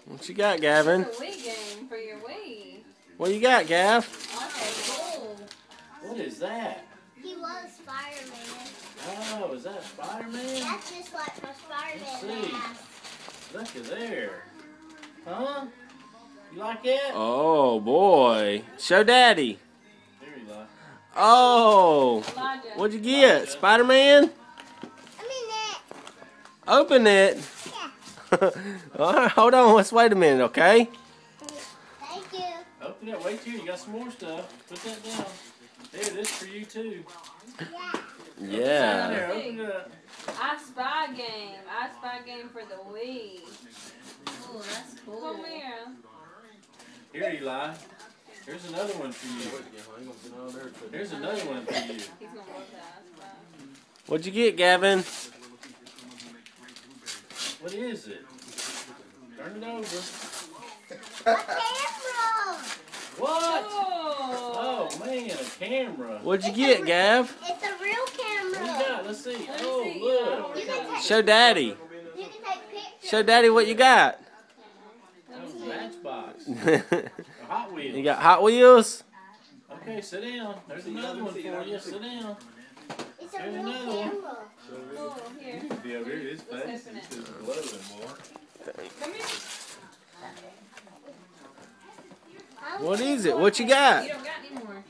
What you got, Gavin? It's a Wii game for your Wii. What you got, Gav? Okay, cool. What is that? He was Spider-Man. Oh, is that Spider-Man? That's just like my Spider-Man Let's see. mask. Look at there. Huh? You like it? Oh boy. Show Daddy. Here you go. Oh. Elijah. What'd you get? Spider-Man? I mean that. Open it. Yeah. Alright, hold on. Let's wait a minute, okay? Thank you. Open it. Wait till you got some more stuff. Put that down. There, this is for you too. Yeah. Yeah. There, open it up. I Spy game. I Spy game for the Wii. Oh, that's cool. Come here. Here, Eli. Here's another one for you. Here's another one for you. He's gonna love that. I Spy. What'd you get, Gavin? What is it? Turn it over. A camera. What? Oh. Oh man, a camera. What'd you get, Gav? It's a real What you camera. got? Let's see. Let me Oh, see. look. You can take, Show Daddy. you can take pictures. Show Daddy what you got. Oh, Matchbox. You A Hot Wheels. got Hot Wheels? Okay, sit down. There's another one for you. Sit down. It's a Here's real another one. camera. Cool. Here. Be over here, his Let's face open is it. just glowing more. Come here. What is it? What you got? You don't got any more.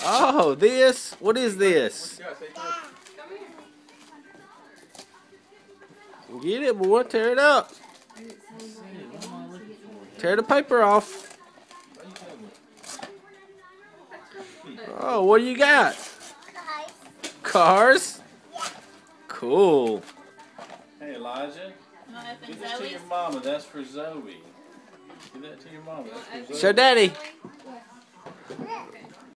Oh, this? What is this? Come here. Get it, boy. Tear it up. Tear the paper off. Oh, what do you got? Guys. Cars? Cool. Hey, Elijah. Give this to your mama. That's for Zoe. Give that to your mama. That's for Zoe. Show Daddy.